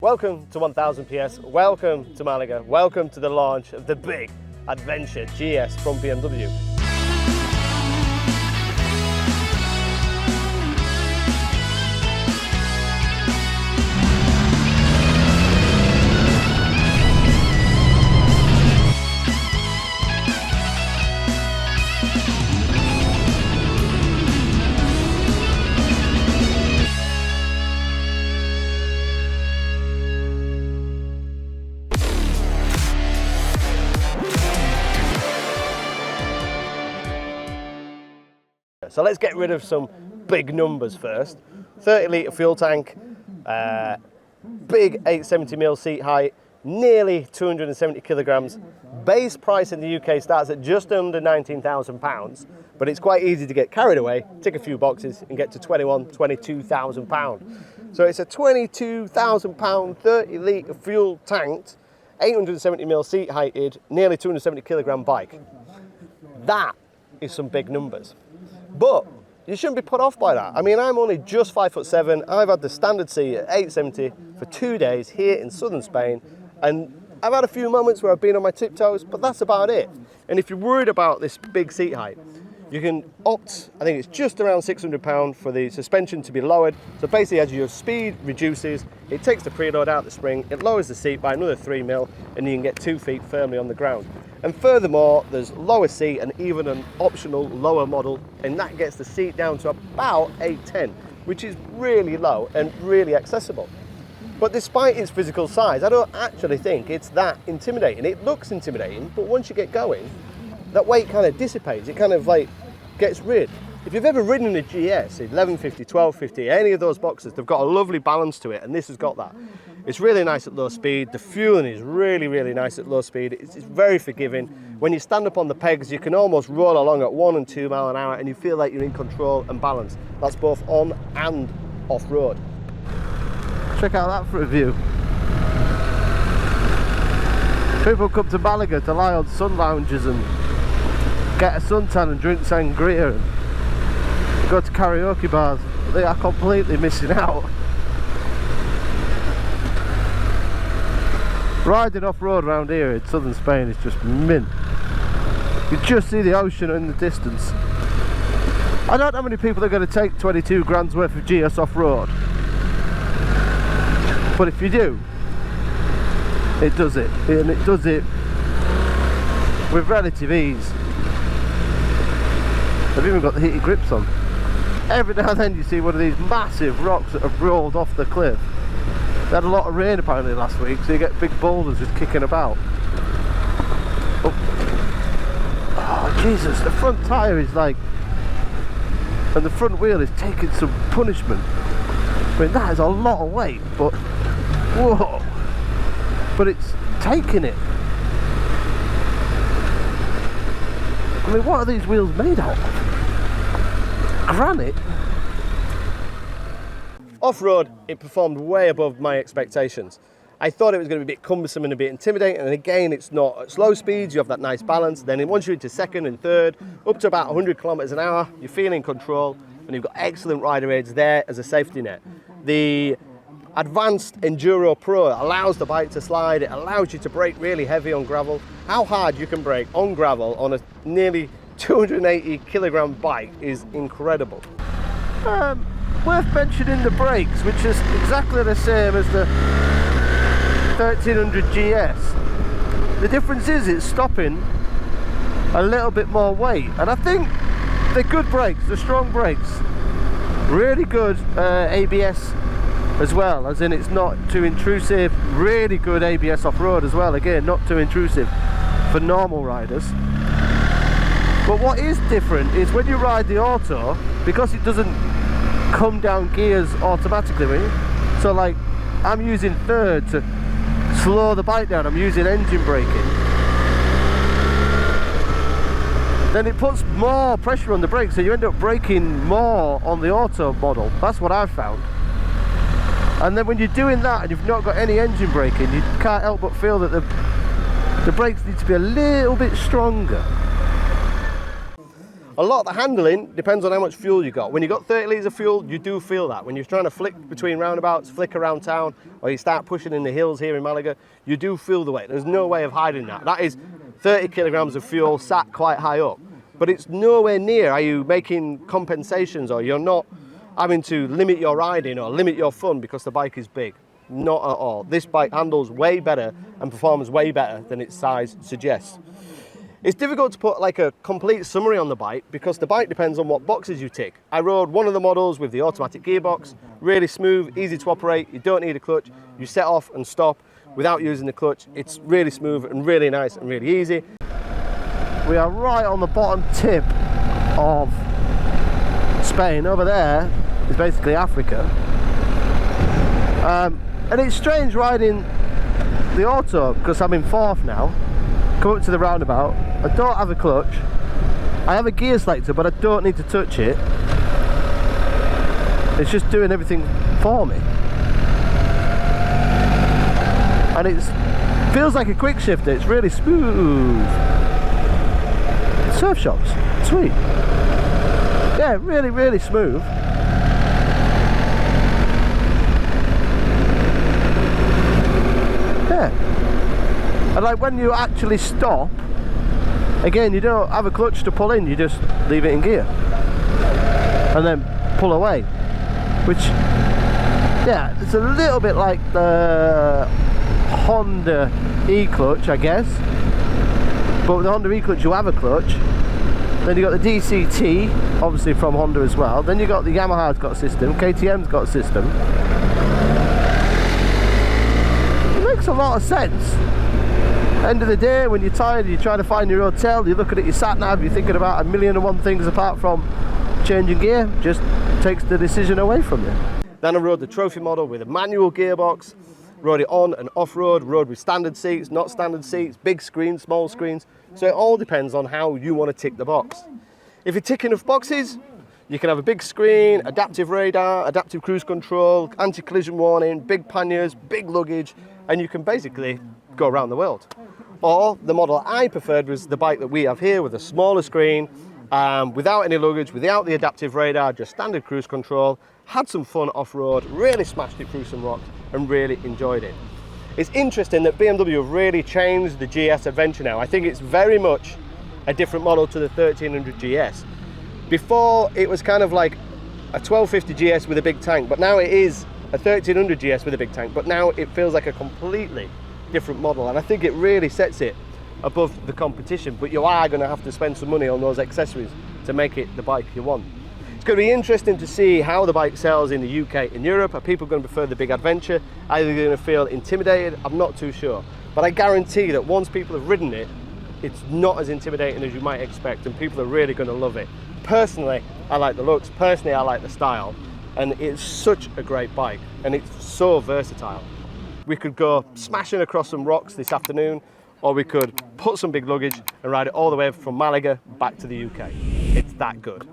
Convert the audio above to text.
Welcome to 1000 PS, welcome to Malaga, welcome to the launch of the big Adventure GS from BMW. So let's get rid of some big numbers first. 30 litre fuel tank, big 870mm seat height, nearly 270 kilograms. Base price in the UK starts at just under £19,000, but it's quite easy to get carried away, tick a few boxes and get to £22,000. So it's a £22,000 30 litre fuel tanked, 870mm seat heighted, nearly 270 kilogram bike. That is some big numbers. But you shouldn't be put off by that. I mean, I'm only just 5'7". I've had the standard seat at 870 for 2 days here in southern Spain, and I've had a few moments where I've been on my tiptoes, but that's about it. And if you're worried about this big seat height, you can opt, I think it's just around £600 for the suspension to be lowered. So basically, as your speed reduces, it takes the preload out the spring, it lowers the seat by another 3mm, and you can get 2 feet firmly on the ground. And furthermore, there's lower seat and even an optional lower model, and that gets the seat down to about 8'10", which is really low and really accessible. But despite its physical size, I don't actually think it's that intimidating. It looks intimidating, but once you get going, that weight kind of dissipates. It kind of like gets rid. If you've ever ridden a GS, 1150, 1250, any of those boxes, they've got a lovely balance to it, and this has got that. It's really nice at low speed. The fueling is really, really nice at low speed. It's very forgiving. When you stand up on the pegs, you can almost roll along at 1 and 2 mile an hour, and you feel like you're in control and balance. That's both on and off-road. Check out that for a view. People come to Malaga to lie on sun lounges and get a suntan and drink sangria and go to karaoke bars. They are completely missing out. Riding off-road around here in southern Spain is just mint. You just see the ocean in the distance. I don't know how many people are going to take 22 grand's worth of GS off-road, but if you do, it does it, and it does it with relative ease. I've even got the heated grips on. Every now and then you see one of these massive rocks that have rolled off the cliff. They had a lot of rain apparently last week, so you get big boulders just kicking about. Oh Jesus, the front tyre is like, and the front wheel is taking some punishment. I mean, that is a lot of weight, but whoa, but it's taking it. I mean, what are these wheels made out of? Granite? Off-road, it performed way above my expectations. I thought it was going to be a bit cumbersome and a bit intimidating, and again, it's not. At slow speeds, you have that nice balance. Then once you're into second and third, up to about 100 kilometers an hour, you're feeling in control, and you've got excellent rider aids there as a safety net. The Advanced Enduro Pro allows the bike to slide. It allows you to brake really heavy on gravel. How hard you can brake on gravel on a nearly 280 kilogram bike is incredible. Worth mentioning the brakes, which is exactly the same as the 1300 GS. The difference is it's stopping a little bit more weight, and I think they're good brakes, they're strong brakes. Really good ABS as well, as in it's not too intrusive. Really good ABS off-road as well, again not too intrusive for normal riders. But what is different is when you ride the auto, because it doesn't come down gears automatically, so like I'm using third to slow the bike down, I'm using engine braking, then it puts more pressure on the brakes, so you end up braking more on the auto model. That's what I've found. And then when you're doing that and you've not got any engine braking, you can't help but feel that the brakes need to be a little bit stronger. A lot of the handling depends on how much fuel you got. When you got 30 litres of fuel, you do feel that. When you're trying to flick between roundabouts, flick around town, or you start pushing in the hills here in Malaga, you do feel the weight. There's no way of hiding that. That is 30 kilograms of fuel sat quite high up. But it's nowhere near are you making compensations, or you're not having to limit your riding or limit your fun because the bike is big. Not at all. This bike handles way better and performs way better than its size suggests. It's difficult to put like a complete summary on the bike because the bike depends on what boxes you tick. I rode one of the models with the automatic gearbox, really smooth, easy to operate, you don't need a clutch, you set off and stop without using the clutch. It's really smooth and really nice and really easy. We are right on the bottom tip of Spain. Over there is basically Africa. And it's strange riding the auto because I'm in fourth now. Come up to the roundabout. I don't have a clutch. I have a gear selector, but I don't need to touch it. It's just doing everything for me. And it feels like a quick shifter. It's really smooth. Surf shocks, sweet. Yeah, really, really smooth. Yeah. And like when you actually stop, again, you don't have a clutch to pull in, you just leave it in gear and then pull away, which, yeah, it's a little bit like the Honda E-clutch, I guess, but with the Honda E-clutch you have a clutch. Then you got the DCT, obviously from Honda as well. Then you got the Yamaha's got a system, KTM's got a system. It makes a lot of sense. End of the day, when you're tired, you're trying to find your hotel, you're looking at your sat nav, you're thinking about 1,000,001 things apart from changing gear, just takes the decision away from you. Then I rode the trophy model with a manual gearbox, rode it on and off-road, rode with standard seats, not standard seats, big screens, small screens. So it all depends on how you want to tick the box. If you tick enough boxes, you can have a big screen, adaptive radar, adaptive cruise control, anti-collision warning, big panniers, big luggage, and you can basically go around the world. Or the model I preferred was the bike that we have here with a smaller screen, without any luggage, without the adaptive radar, just standard cruise control, had some fun off-road, really smashed it through some rocks and really enjoyed it. It's interesting that BMW have really changed the GS Adventure now. I think it's very much a different model to the 1300 GS. Before it was kind of like a 1250 GS with a big tank, but now it is a 1300 GS with a big tank, but now it feels like a completely different model, and I think it really sets it above the competition. But you are going to have to spend some money on those accessories to make it the bike you want. It's going to be interesting to see how the bike sells in the UK and Europe. Are people going to prefer the big Adventure? Are they going to feel intimidated? I'm not too sure, but I guarantee that once people have ridden it, it's not as intimidating as you might expect, and people are really going to love it. Personally, I like the looks, personally I like the style, and it's such a great bike, and it's so versatile. We could go smashing across some rocks this afternoon, or we could put some big luggage and ride it all the way from Malaga back to the UK. It's that good.